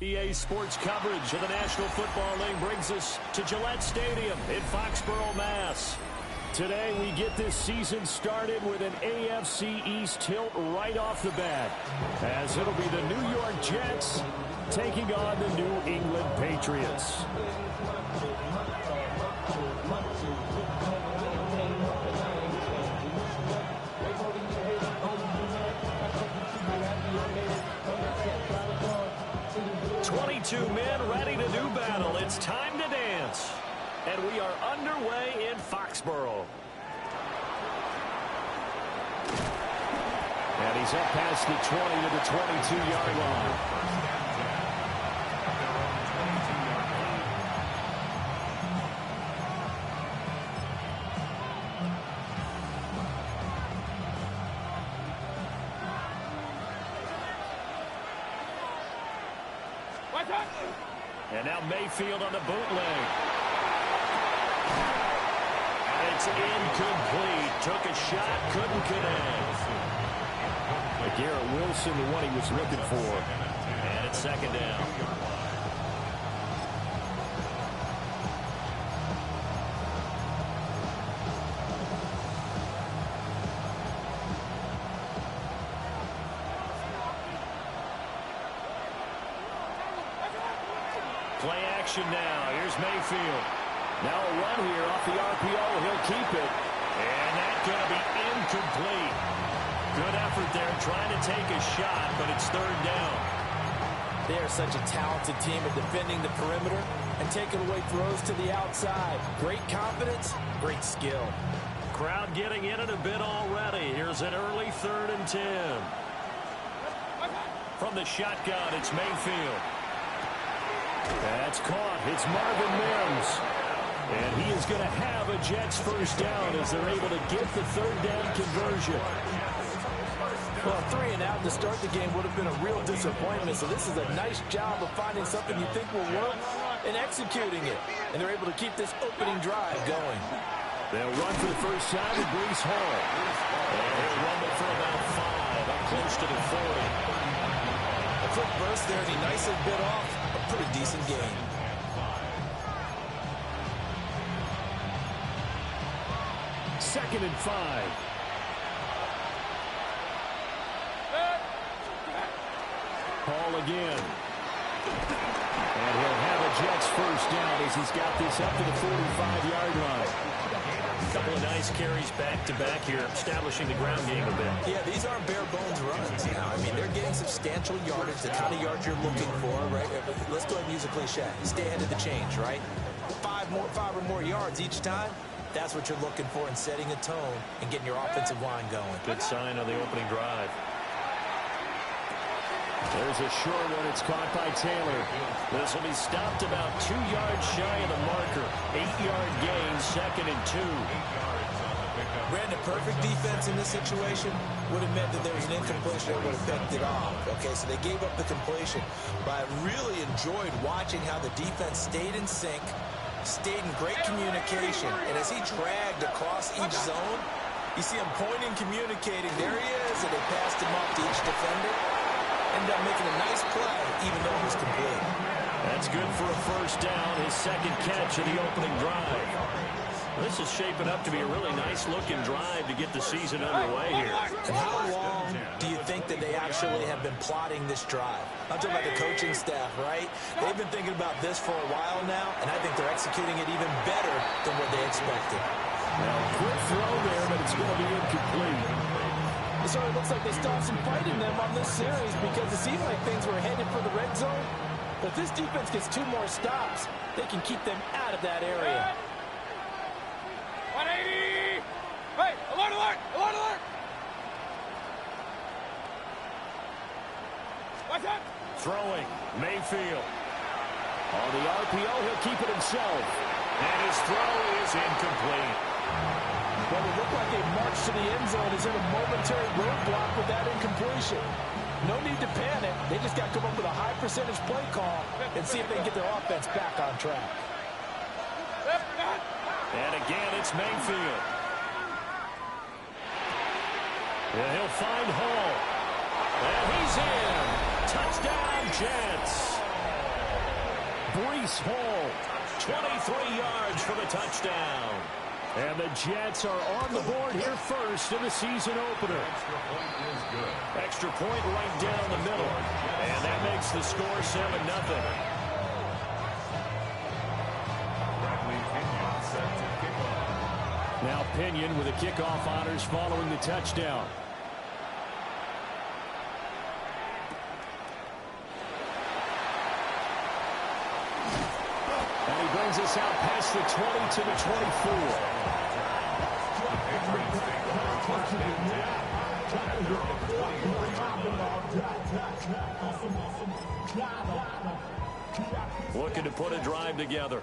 EA Sports coverage of the National Football League brings us to Gillette Stadium in Foxborough, Mass. Today we get this season started with an AFC East tilt right off the bat, as it'll be the New York Jets taking on the New England Patriots. Men ready to do battle. It's time to dance. And we are underway in Foxborough. And he's up past the 20 to the 22-yard line. And now Mayfield on the bootleg. And it's incomplete. Took a shot, couldn't connect. Garrett Wilson, the one he was looking for. And it's second down. Play action now. Here's Mayfield. Now a run here off the RPO. He'll keep it. And that's going to be incomplete. Good effort there trying to take a shot, but it's third down. They are such a talented team at defending the perimeter and taking away throws to the outside. Great confidence, great skill. Crowd getting in it a bit already. Here's an early 3rd and 10. From the shotgun, it's Mayfield. That's caught. It's Marvin Mims. And he is going to have a Jets first down as they're able to get the third down conversion. Well, 3 and out to start the game would have been a real disappointment. So this is a nice job of finding something you think will work and executing it. And they're able to keep this opening drive going. They'll run for the first time with Breece Hall. And he'll rumble for about 5, up close to the 40. A quick burst there, and he nicely bit off a pretty decent game. Second and 5. Hall again. And he'll have a Jets first down as he's got this up to the 45-yard line. A couple of nice carries back-to-back here, establishing the ground game a bit. Yeah, these aren't bare-bones runs now. I mean, they're getting substantial yardage, the kind of yards you're looking for, right? Let's go ahead and use a cliche. Stay ahead of the change, right? 5 or more yards each time. That's what you're looking for in setting a tone and getting your offensive line going. Good sign on the opening drive. There's a short one. It's caught by Taylor. This will be stopped about 2 yards shy of the marker. 8-yard gain, 2nd and 2. Brandon, perfect defense in this situation would have meant that there was an incompletion that would have picked it off. Okay, so they gave up the completion. But I really enjoyed watching how the defense stayed in sync, stayed in great communication. And as he dragged across each zone, you see him pointing, communicating. There he is, and they passed him up to each defender. Ended up making a nice play, even though it was complete. That's good for a first down, his second catch of the opening drive. This is shaping up to be a really nice-looking drive to get the season underway here. And how long do you think that they actually have been plotting this drive? I'm talking about the coaching staff, right? They've been thinking about this for a while now, and I think they're executing it even better than what they expected. Now, quick throw there, but it's going to be incomplete. It sort of looks like they still have some fight in them on this series because it seemed like things were headed for the red zone. But if this defense gets 2 more stops, they can keep them out of that area. Throwing, Mayfield. On the RPO, he'll keep it himself. And his throw is incomplete. Well, it looked like they marched to the end zone. Is in a momentary roadblock with that incompletion. No need to panic. They just got to come up with a high percentage play call and see if they can get their offense back on track. And again, it's Mayfield. And he'll find Hall. And he's in. Touchdown, Jets. Breece Hall, 23 yards for the touchdown. And the Jets are on the board here first in the season opener. Extra point right down the middle. And that makes the score 7-0. Now Pinion with the kickoff honors following the touchdown. And he brings us out past the 20 to the 24. Looking to put a drive together.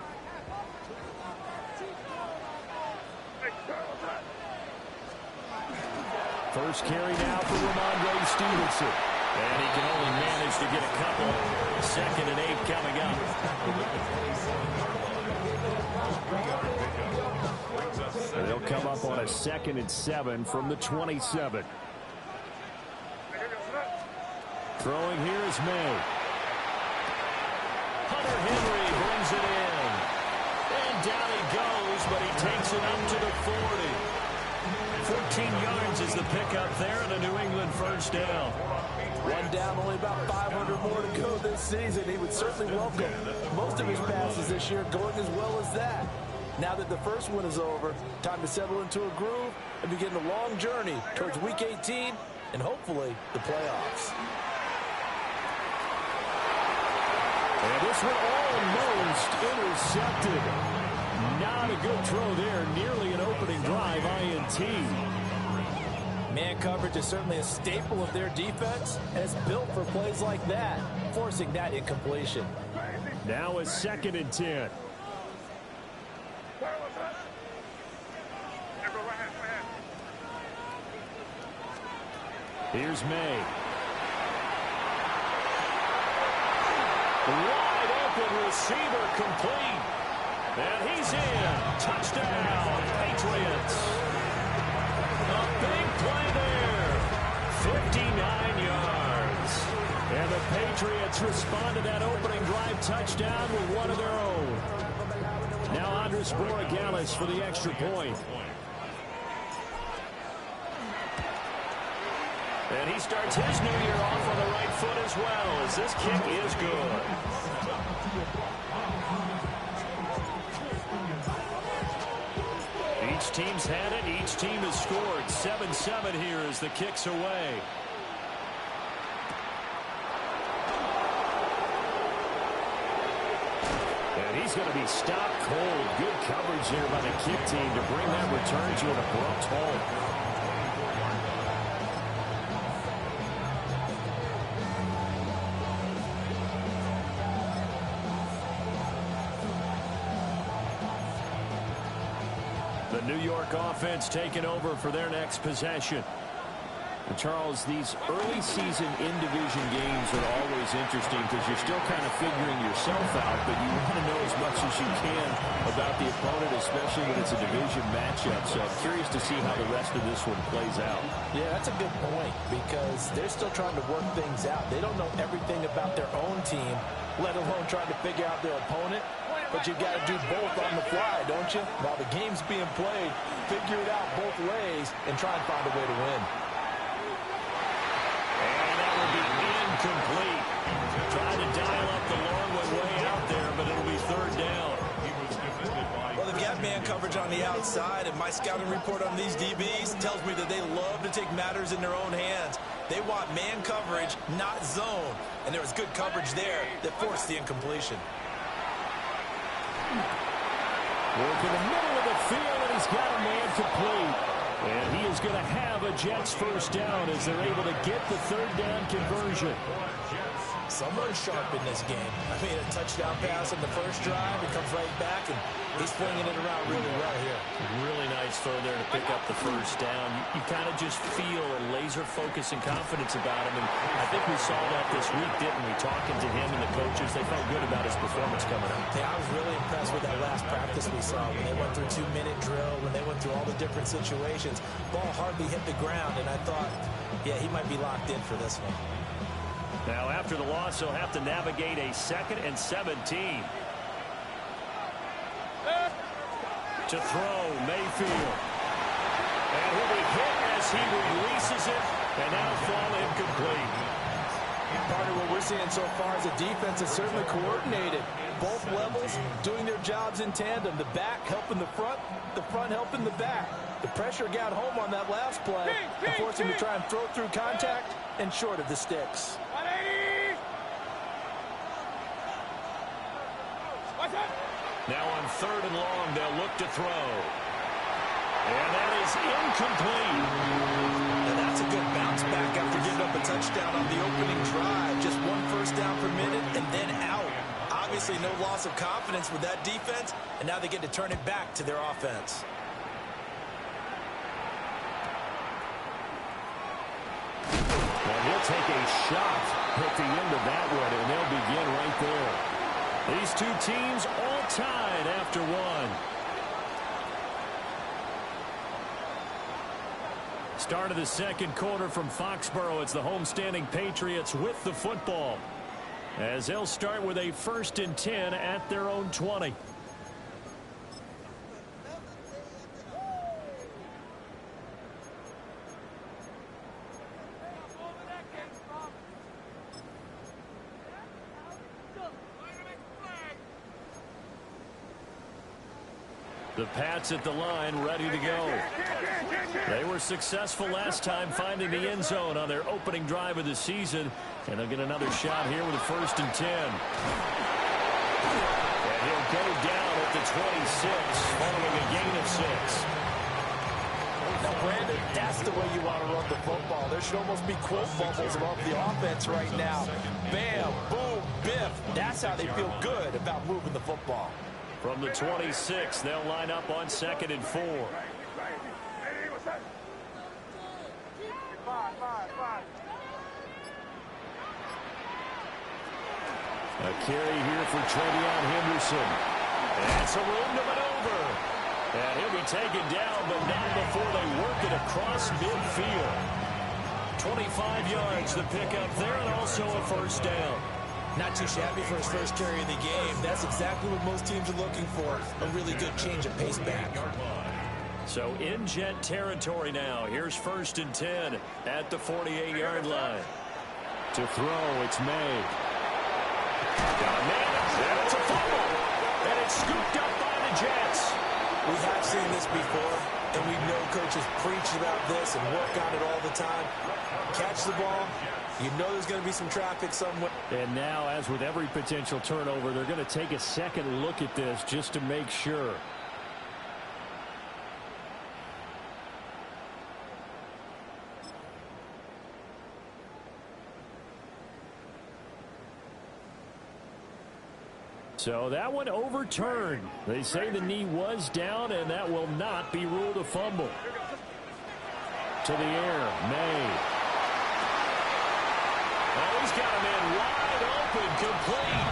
First carry now for Ramondre Stevenson. And he can only manage to get a couple. 2nd and 8 coming up. They'll come up on a 2nd and 7 from the 27. Throwing here is May. Hunter Henry brings it in. And down he goes, but he takes it up to the 40. 14 yards is the pickup there and a New England first down. One down, only about 500 more to go this season. He would certainly welcome most of his passes this year going as well as that. Now that the first one is over, time to settle into a groove and begin the long journey towards Week 18 and hopefully the playoffs. And this one almost intercepted. Not a good throw there. Nearly an opening drive, INT. Man coverage is certainly a staple of their defense, and it's built for plays like that, forcing that incompletion. Now a 2nd and 10. Here's May. Wide open receiver complete. And he's in. Touchdown, Patriots. A big play there. 59 yards. And the Patriots respond to that opening drive touchdown with one of their own. Now Andres Borregales for the extra point. And he starts his new year off on the right foot as well, as this kick is good. Each team's had it. Each team has scored. 7-7 here as the kick's away. And he's going to be stopped cold. Good coverage here by the kick team to bring that return to an abrupt halt. The New York offense taking over for their next possession. And Charles, these early season in-division games are always interesting because you're still kind of figuring yourself out, but you want to know as much as you can about the opponent, especially when it's a division matchup. So I'm curious to see how the rest of this one plays out. Yeah, that's a good point because they're still trying to work things out. They don't know everything about their own team, let alone trying to figure out their opponent. But you've got to do both on the fly, don't you? While the game's being played, figure it out both ways and try and find a way to win. And that will be incomplete. Trying to dial up the long one way out there, but it'll be 3rd down. Well, they've got man coverage on the outside, and my scouting report on these DBs tells me that they love to take matters in their own hands. They want man coverage, not zone. And there was good coverage there that forced the incompletion. Work in the middle of the field, and he's got a man complete. And he is going to have a Jets first down as they're able to get the 3rd down conversion. Someone's sharp in this game. I mean, a touchdown pass on the first drive. It comes right back, and he's flinging it around really well here. Really nice throw there to pick up the first down. You kind of just feel a laser focus and confidence about him, and I think we saw that this week, didn't we? Talking to him and the coaches, they felt good about his performance coming up. Yeah, I was really impressed with that last practice we saw when they went through 2-minute drill, when they went through all the different situations. Ball hardly hit the ground, and I thought, yeah, he might be locked in for this one. Now, after the loss, he'll have to navigate a 2nd and 17. To throw, Mayfield. And he'll be hit as he releases it, and now fall incomplete. Part of what we're seeing so far is the defense is certainly coordinated. Both levels doing their jobs in tandem. The back helping the front helping the back. The pressure got home on that last play and forced him to try and throw through contact and short of the sticks. Now on 3rd and long, they'll look to throw. And that is incomplete. And that's a good bounce back after giving up a touchdown on the opening drive. Just 1 first down per minute and then out. Obviously no loss of confidence with that defense, and now they get to turn it back to their offense. Well, he'll take a shot at the end of that one, and they'll begin right there. These two teams all tied after one. Start of the second quarter from Foxborough. It's the homestanding Patriots with the football, as they'll start with a 1st and 10 at their own 20. The Pats at the line, ready to go. They were successful last time finding the end zone on their opening drive of the season, and they'll get another shot here with a 1st and 10. And he'll go down at the 26, following a gain of 6. Now, Brandon, that's the way you want to run the football. There should almost be quote bubbles above the offense right now. Bam, boom, biff. That's how they feel good about moving the football. From the 26, they'll line up on 2nd and 4. A carry here for Trevion Henderson. That's a room to maneuver. And he'll be taken down, but not before they work it across midfield. 25 yards the pickup there, and also a 1st down. Not too shabby for his first carry of the game. That's exactly what most teams are looking for. A really good change of pace back. So in Jet territory now. Here's 1st and 10 at the 48-yard line. To throw, it's May. Got a man, and it's a fumble. And it's scooped up by the Jets. We have seen this before, and we know coaches preach about this and work on it all the time. Catch the ball. You know there's going to be some traffic somewhere. And now, as with every potential turnover, they're going to take a second look at this just to make sure. So that one overturned. They say the knee was down, and that will not be ruled a fumble. To the air, May. Oh, he's got him in wide open, complete.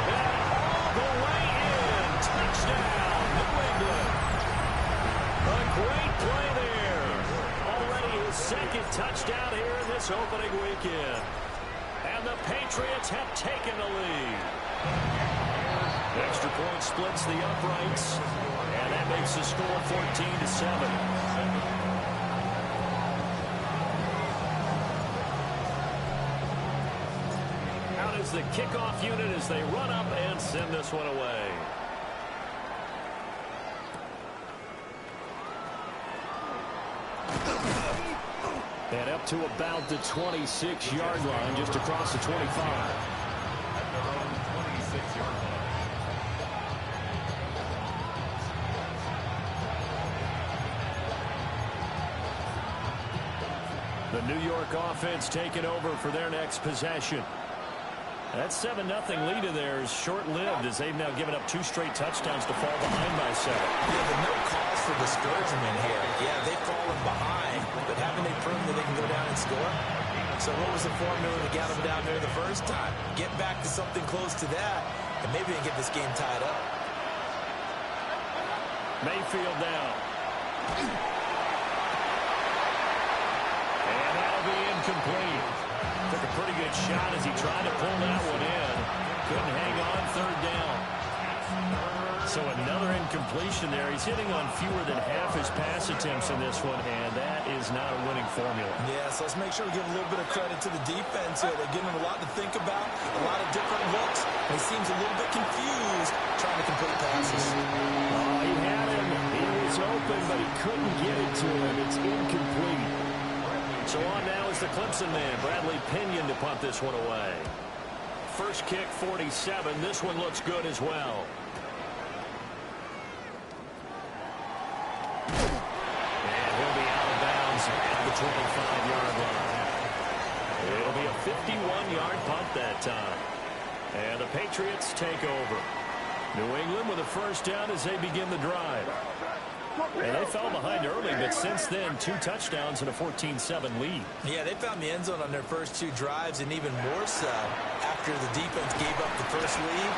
And all the way in. Touchdown, New England. A great play there. Already his 2nd touchdown here in this opening weekend. And the Patriots have taken the lead. Extra point splits the uprights, and that makes the score 14-7. Out is the kickoff unit as they run up and send this one away. And up to about the 26-yard line, just across the 25. The New York offense taking over for their next possession. That 7-0 lead of theirs short-lived as they've now given up 2 straight touchdowns to fall behind by 7. Yeah, but no cause for discouragement here. Yeah, they've fallen behind, but haven't they proven that they can go down and score? So what was the formula that got them down there the first time? Get back to something close to that, and maybe they can get this game tied up. Mayfield down. And that'll be incomplete. Took a pretty good shot as he tried to pull that one in. Couldn't hang on, 3rd down. So another incompletion there. He's hitting on fewer than half his pass attempts in this one, and that is not a winning formula. Yeah, so let's make sure we give a little bit of credit to the defense here. They're giving him a lot to think about, a lot of different looks. He seems a little bit confused trying to complete passes. Oh, he had him. He was open, but he couldn't get it to him. It's incomplete. So on now is the Clemson man, Bradley Pinion, to punt this one away. First kick, 47. This one looks good as well. And he'll be out of bounds at the 25-yard line. It'll be a 51-yard punt that time. And the Patriots take over. New England with a first down as they begin the drive. And they fell behind early, but since then, 2 touchdowns and a 14-7 lead. Yeah, they found the end zone on their first 2 drives, and even more so after the defense gave up the first lead.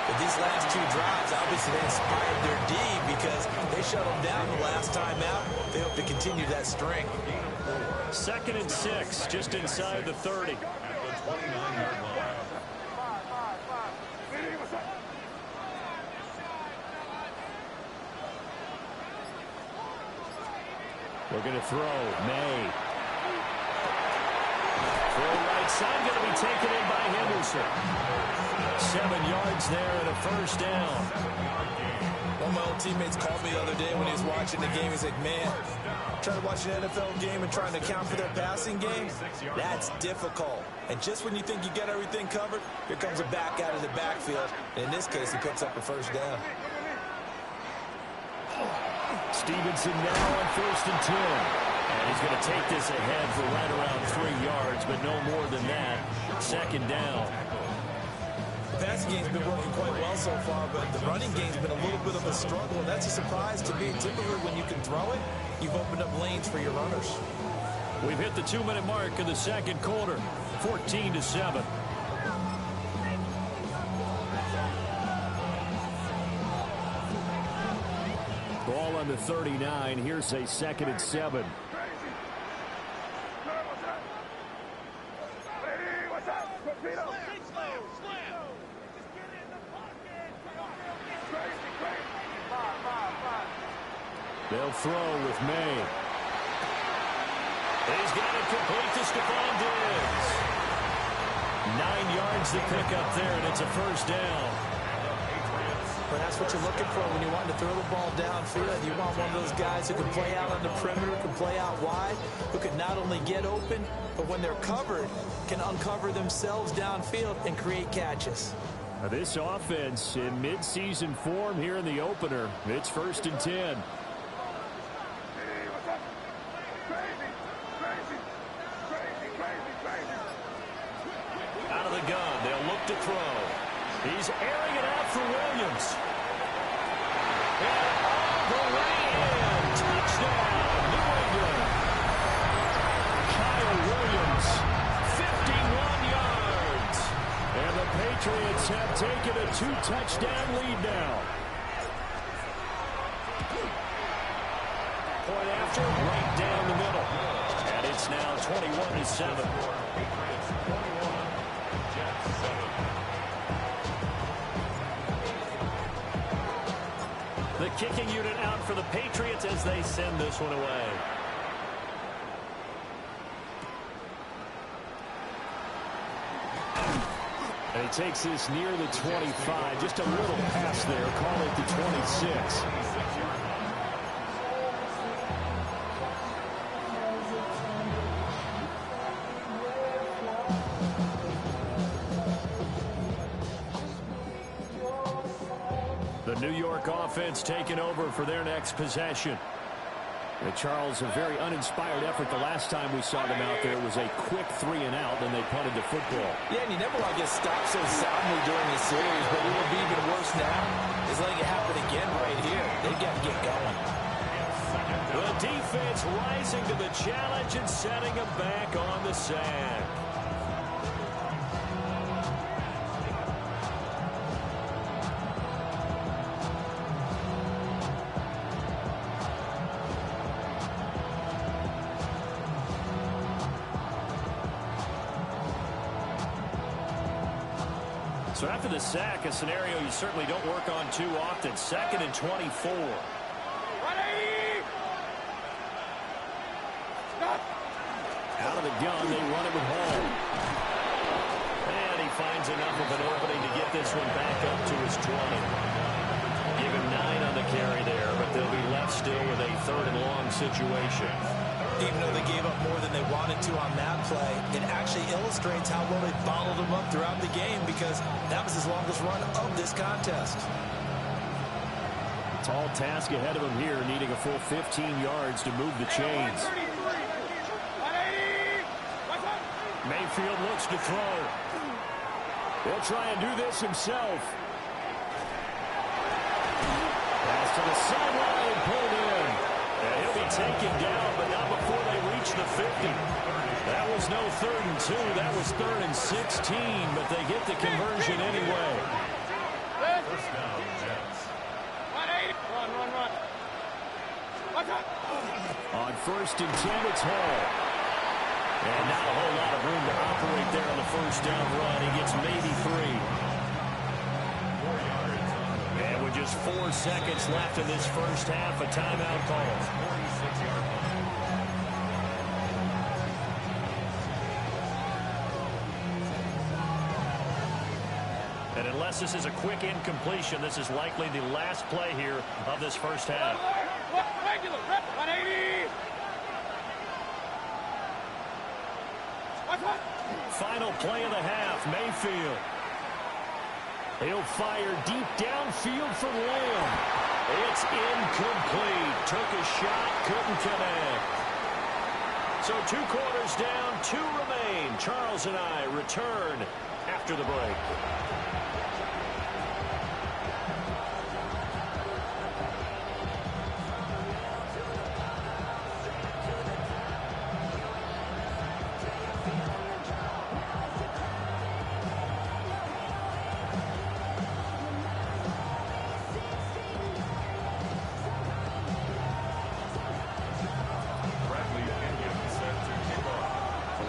But these last 2 drives, obviously they inspired their D because they shut them down the last time out. They hope to continue that string. 2nd and 6, just inside the 30. We're going to throw. May. Throw right side, going to be taken in by Henderson. 7 yards there and a first down. One of my old teammates called me the other day when he was watching the game. He's like, man, trying to watch an NFL game and trying to account for their passing game, that's difficult. And just when you think you get everything covered, here comes a back out of the backfield. And in this case, he picks up a first down. Stevenson now on 1st and 10. And he's going to take this ahead for right around 3 yards, but no more than that. 2nd down. The passing game's been working quite well so far, but the running game's been a little bit of a struggle. And that's a surprise to me. Typically, when you can throw it, you've opened up lanes for your runners. We've hit the 2-minute mark of the 2nd quarter. 14-7. Ball on the 39. Here's a 2nd and 7. They'll throw with May. He's got it complete to Stephon Diggs. 9 yards to pick up there, and it's a first down. But that's what you're looking for when you want to throw the ball downfield. You want one of those guys who can play out on the perimeter, can play out wide, who can not only get open, but when they're covered, can uncover themselves downfield and create catches. Now this offense in mid-season form here in the opener. It's 1st and 10. Out of the gun, they'll look to throw. He's airing it out for Williams. And all the way in. Touchdown, New England. Kyle Williams, 51 yards. And the Patriots have taken a 2-touchdown lead now. Point after, right down the middle. And it's now 21-7. The kicking unit out for the Patriots as they send this one away. And he takes this near the 25. Just a little pass there. Call it the 26. The New York offense taking over for their next possession. Charles, a very uninspired effort the last time we saw them out there. It was a quick 3-and-out, then they punted the football. Yeah, and you never want to get stopped so soundly during the series, but what will be even worse now is letting it happen again right here. They've got to get going. The defense rising to the challenge and setting them back on the sand. So after the sack, a scenario you certainly don't work on too often. 2nd and 24. Out of the gun, they run it with Hall. And he finds enough of an opening to get this one back up to his 20. Give him 9 on the carry there, but they'll be left still with a 3rd and long situation. Even though they gave up more than they wanted to on that play, it actually illustrates how well they bottled them up throughout the game, because that was his longest run of this contest. Tall task ahead of him here, needing a full 15 yards to move the chains. Mayfield looks to throw. He'll try and do this himself. Pass to the sideline, pulled in. And he'll be taken down, but not before they reach the 50. That was no 3rd and 2. That was 3rd and 16, but they get the conversion anyway. First down, Jets. Run. On 1st and 10, it's Hall. And not a whole lot of room to operate there on the first down run. He gets maybe 3. 4 yards. And with just 4 seconds left in this first half, a timeout call. 46-yard line. And unless this is a quick incompletion, this is likely the last play here of this first half. Regular, 180. Final play of the half, Mayfield. He'll fire deep downfield for Lamb. It's incomplete. Took a shot, couldn't connect. So 2 quarters down, 2 remain. Charles and I return after the break.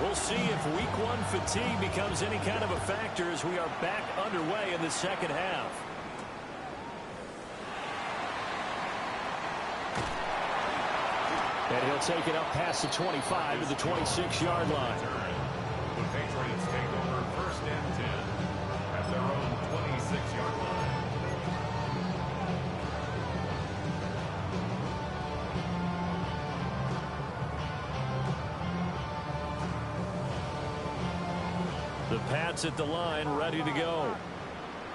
We'll see if week 1 fatigue becomes any kind of a factor as we are back underway in the second half. And he'll take it up past the 25 to the 26-yard line. The Patriots take over 1st and 10 at their own 26-yard line. The Pats at the line, ready to go.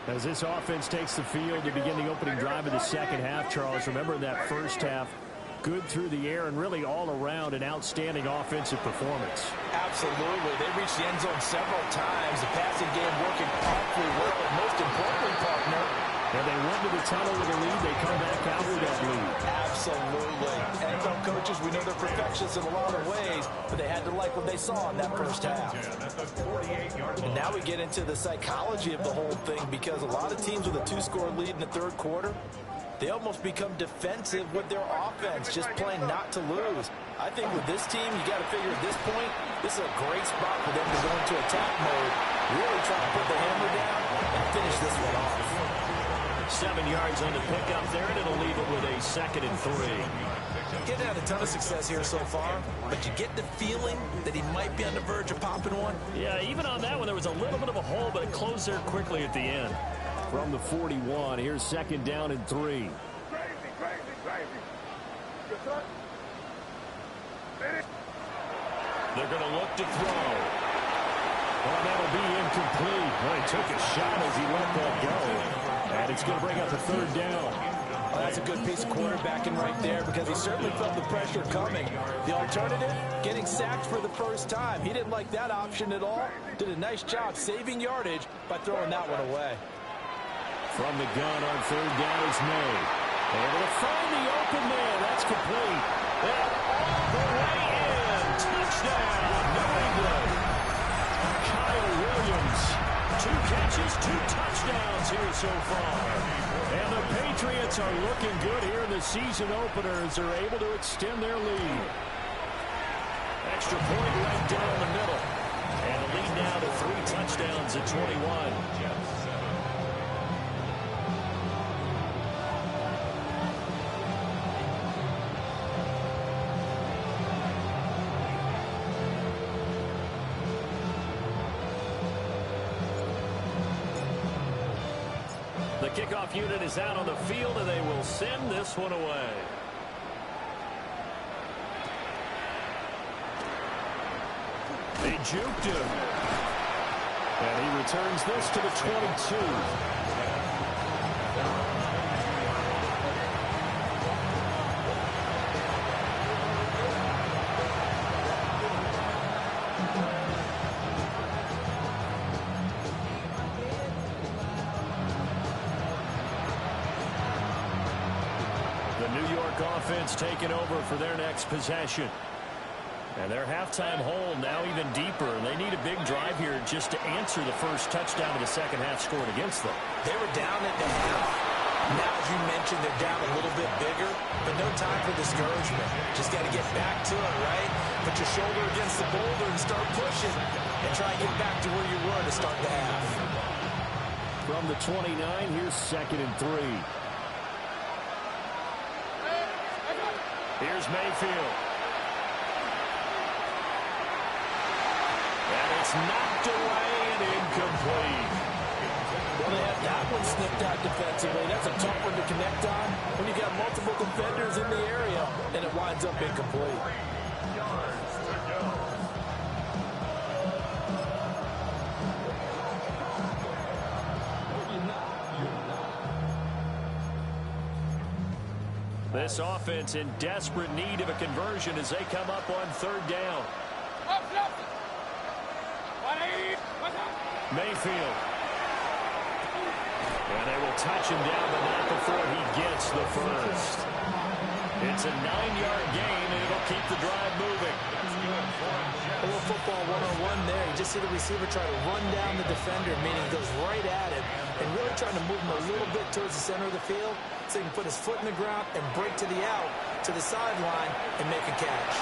As this offense takes the field to begin the opening drive of the second half, Charles, remember in that first half, good through the air and really all around an outstanding offensive performance. Absolutely. They reached the end zone several times. The passing game working awfully well, and most importantly, partner, and they went to the tunnel with a lead. They come back out with that lead. Absolutely. NFL coaches, we know they're perfectionists in a lot of ways, but they had to like what they saw in that first half. And now we get into the psychology of the whole thing, because a lot of teams with a 2-score lead in the 3rd quarter, they almost become defensive with their offense, just playing not to lose. I think with this team, you got to figure at this point, this is a great spot for them to go into attack mode, really try to put the hammer down and finish this one off. 7 yards on the pickup there, and it'll leave it with a 2nd and 3. Getting had a ton of success here so far, but you get the feeling that he might be on the verge of popping one. Yeah, even on that one, there was a little bit of a hole, but it closed there quickly at the end. From the 41, here's 2nd down and 3. Crazy. They're going to look to throw. Oh, that'll be incomplete. Well, he took a shot as he let that go. And it's going to bring up a 3rd down. Well, that's a good piece of quarterbacking right there because he certainly felt the pressure coming. The alternative, getting sacked for the first time. He didn't like that option at all. Did a nice job saving yardage by throwing that one away. From the gun on third down is May. Able to find the open man. That's complete. And all the way in. Touchdown, New England. Kyle Williams. 2 catches, 2 touchdowns here so far. And the Patriots are looking good here in the season opener as they're able to extend their lead. Extra point right down the middle. And the lead now to 3 touchdowns at 21. The kickoff unit is out on the field, and they will send this one away. They juked him. And he returns this to the 22. Offense taking over for their next possession. And their halftime hole now even deeper. And they need a big drive here just to answer the first touchdown of the second half scored against them. They were down at the half. Now, as you mentioned, they're down a little bit bigger, but no time for discouragement. Just got to get back to it, right? Put your shoulder against the boulder and start pushing. And try and get back to where you were to start the half. From the 29, here's 2nd and 3. Here's Mayfield. And it's knocked away and incomplete. Well, they have that one snipped out defensively. That's a tough one to connect on when you got multiple defenders in the area, and it winds up incomplete. This offense in desperate need of a conversion as they come up on 3rd down. Mayfield. And they will touch him down, but not before he gets the first. It's a 9-yard gain, and it'll keep the drive moving. A little football 1-on-1 there. You just see the receiver try to run down the defender, meaning he goes right at him and really trying to move him a little bit towards the center of the field so he can put his foot in the ground and break to the out, to the sideline, and make a catch.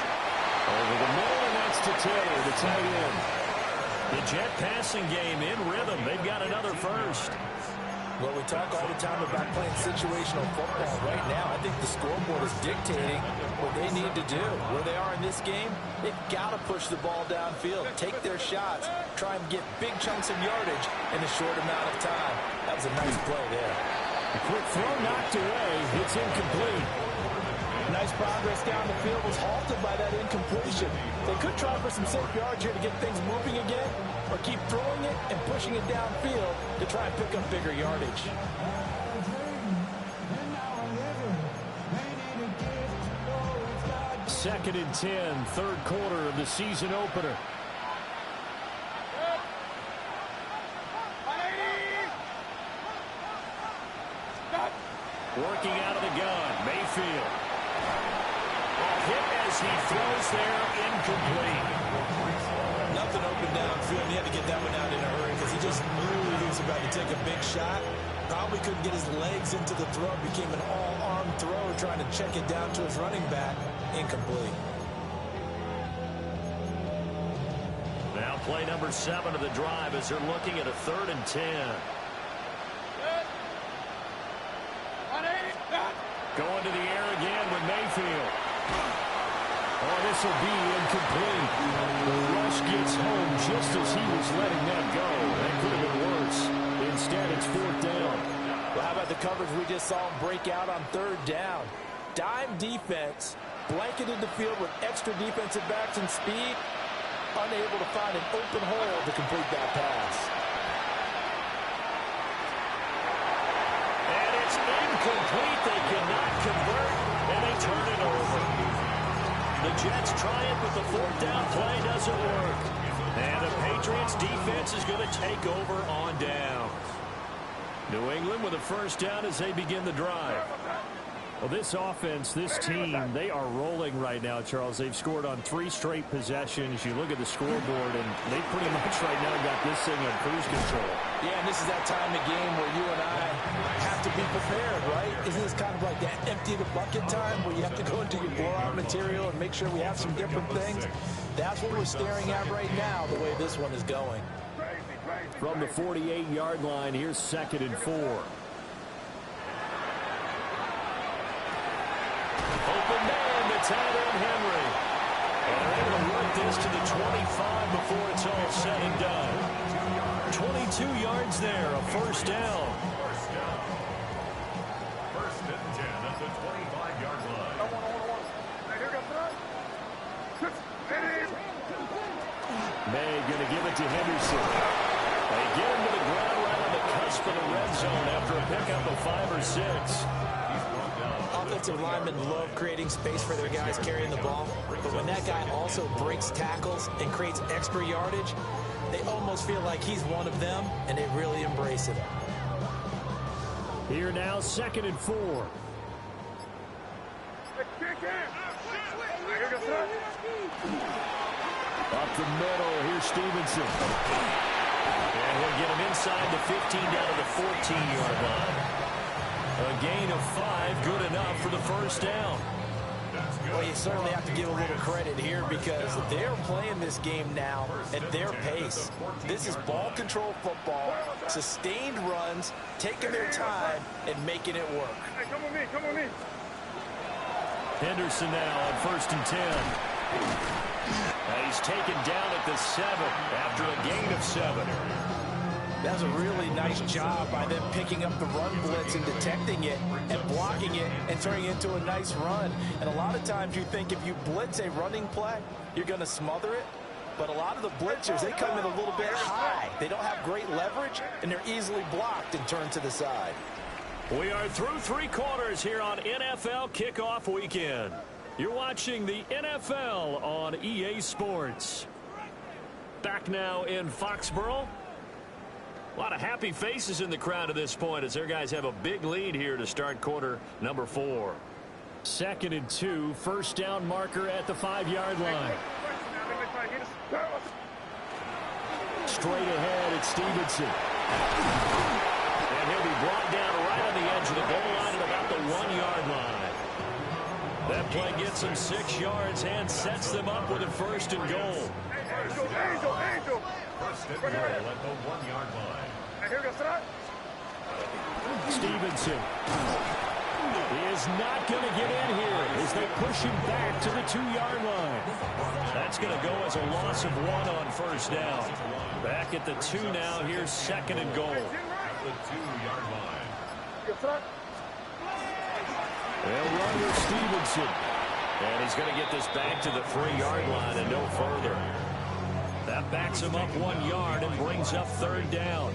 Over the middle, and that's to Taylor, the tight end. The Jet passing game in rhythm. They've got another first. Well, we talk all the time about playing situational football. Right now, I think the scoreboard is dictating what they need to do. Where they are in this game, they've got to push the ball downfield, take their shots, try and get big chunks of yardage in a short amount of time. That was a nice play there. A quick throw knocked away. It's incomplete. Nice progress down the field was halted by that incompletion. They could try for some safe yards here to get things moving again, or keep throwing it and pushing it downfield to try and pick up bigger yardage. Second and 10, 3rd quarter of the season opener. Working out of the gun, Mayfield. Hit as he throws there, incomplete. Nothing open downfield. He had to get that one out in a hurry because he just knew he was about to take a big shot. Probably couldn't get his legs into the throw. Became an all-arm throw, trying to check it down to his running back. Incomplete. Now play number 7 of the drive as they're looking at a 3rd and 10. Going to the air again with Mayfield. Oh, this will be incomplete. The rush gets home just as he was letting that go. That could have been worse. Instead, it's 4th down. Well, how about the coverage we just saw him break out on 3rd down? Dime defense, blanketed the field with extra defensive backs and speed, unable to find an open hole to complete that pass. And is incomplete. They cannot convert, and they turn it over. The Jets try it, but the fourth down play doesn't work. And the Patriots defense is going to take over on down. New England with a first down as they begin the drive. Well, this offense, this team, they are rolling right now, Charles. They've scored on 3 straight possessions. You look at the scoreboard, and they pretty much right now got this thing on cruise control. Yeah, and this is that time of game where you and I have to be prepared, right? Isn't this kind of like that empty the bucket time where you have to go into your blowout material and make sure we have some different things? That's what we're staring at right now, the way this one is going. From the 48-yard line, here's 2nd and 4. Open man, the tight end Henry. And they're able to work this to the 25 before it's all said and done. 22 yards there, a first down. First and 10 at the 25-yard line. May going to give it to Henderson. They get him to the ground right on the cusp of the red zone after a pickup of 5 or 6. Offensive linemen love creating space for their guys carrying the ball, but when that guy also breaks tackles and creates extra yardage, they almost feel like he's one of them, and they really embrace it. Here now, 2nd and 4. Up the middle, here's Stevenson. And he'll get him inside the 15 down to the 14-yard line. A gain of 5, good enough for the first down. Well, you certainly have to give a little credit here because they're playing this game now at their pace. This is ball control football, sustained runs, taking their time, and making it work. Hey, come on me. Henderson now on 1st and 10. He's taken down at the 7 after a gain of 7. That's a really nice job by them picking up the run blitz and detecting it and blocking it and turning it into a nice run. And a lot of times you think if you blitz a running play, you're going to smother it. But a lot of the blitzers, they come in a little bit high. They don't have great leverage, and they're easily blocked and turned to the side. We are through 3 quarters here on NFL Kickoff Weekend. You're watching the NFL on EA Sports. Back now in Foxborough. A lot of happy faces in the crowd at this point as their guys have a big lead here to start quarter number 4. 2nd and 2, first down marker at the 5-yard line. Straight ahead, it's Stevenson. And he'll be brought down right on the edge of the goal line at about the 1-yard line. That play gets them 6 yards and sets them up with a 1st and goal. First and goal at the 1-yard line. Stevenson is not going to get in here as they push him back to the 2-yard line. That's going to go as a loss of 1 on 1st down. Back at the 2 now. Here's 2nd and goal. At the 2-yard line. They'll run with Stevenson. And he's going to get this back to the 3-yard line and no further. That backs him up 1 yard and brings up 3rd down.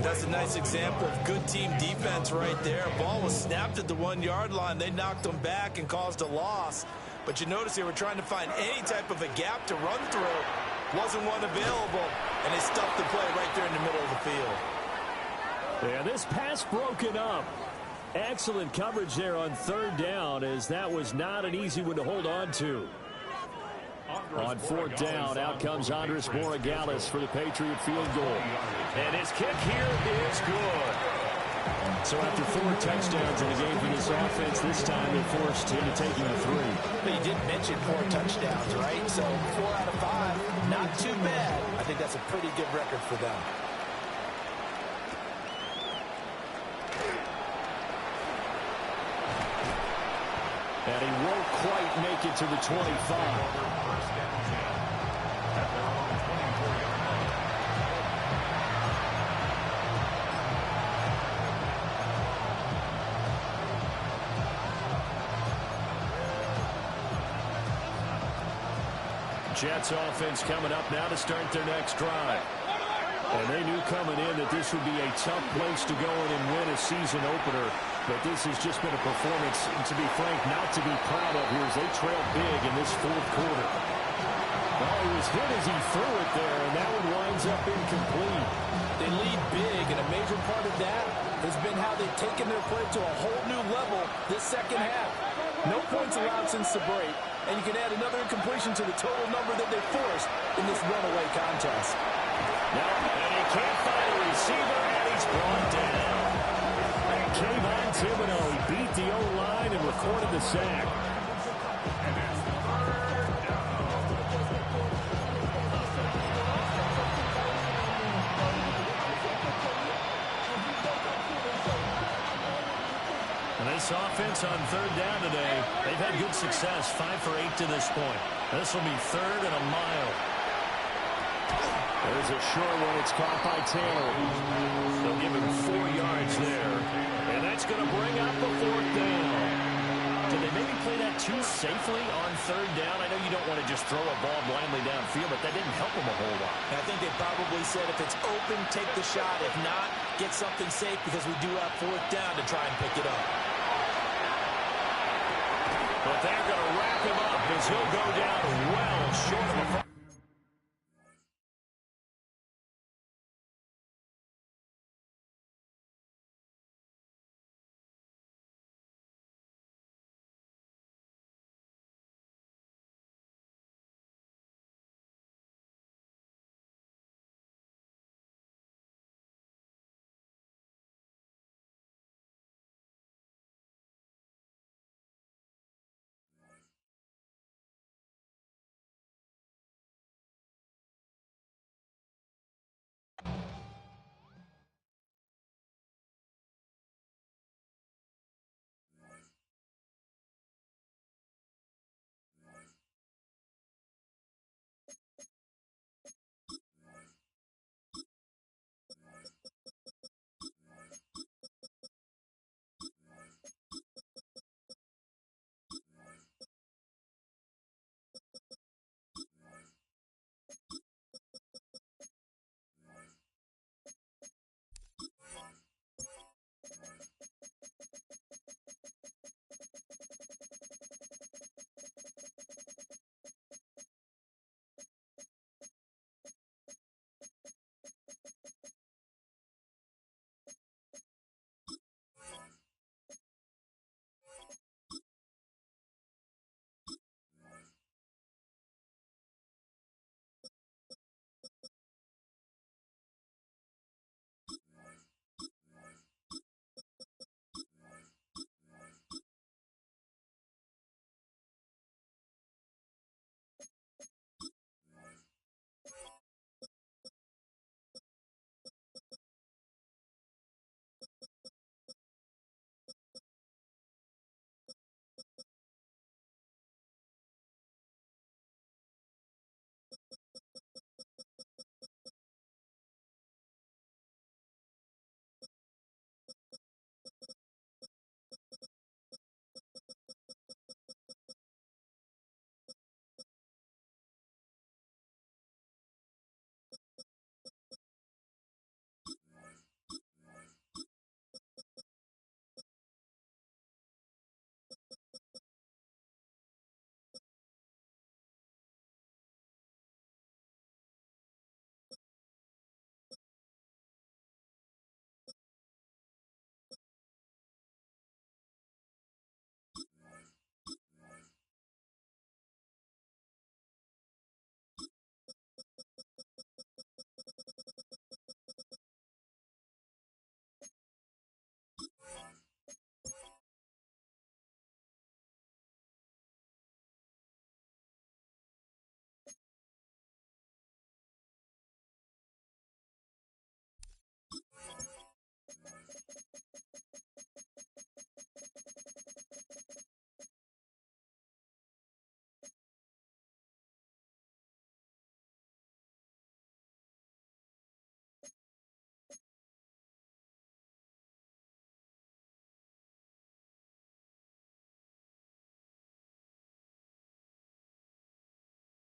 That's a nice example of good team defense right there. Ball was snapped at the 1-yard line. They knocked them back and caused a loss. But you notice they were trying to find any type of a gap to run through. Wasn't one available, and they stuffed the play right there in the middle of the field. Yeah, this pass broken up. Excellent coverage there on 3rd down, as that was not an easy one to hold on to. On 4th down, out comes Andres Borregales for the Patriot field goal. And his kick here is good. So after 4 touchdowns in the game for this offense, this time they're forced into taking the 3. But you did mention 4 touchdowns, right? So 4 out of 5, not too bad. I think that's a pretty good record for them. And he won't quite make it to the 25. Jets offense coming up now to start their next drive. And they knew coming in that this would be a tough place to go in and win a season opener. But this has just been a performance, to be frank, not to be proud of here as they trail big in this fourth quarter. Well, he was hit as he threw it there, and that one winds up incomplete. They lead big, and a major part of that has been how they've taken their play to a whole new level this second half. No points allowed since the break, and you can add another incompletion to the total number that they forced in this runaway contest. No, and he can't find a receiver, and he's brought down. And Kayvon Thibodeau, he beat the O-line and recorded the sack. This offense on third down today, they've had good success, 5 for 8 to this point. This will be third and a mile. There's a short one. It's caught by Taylor. They'll give him 4 yards there. And that's going to bring up the fourth down. Did they maybe play that too safely on third down? I know you don't want to just throw a ball blindly downfield, but that didn't help them a whole lot. I think they probably said if it's open, take the shot. If not, get something safe because we do have fourth down to try and pick it up. But they're going to wrap him up as he'll go down well short of a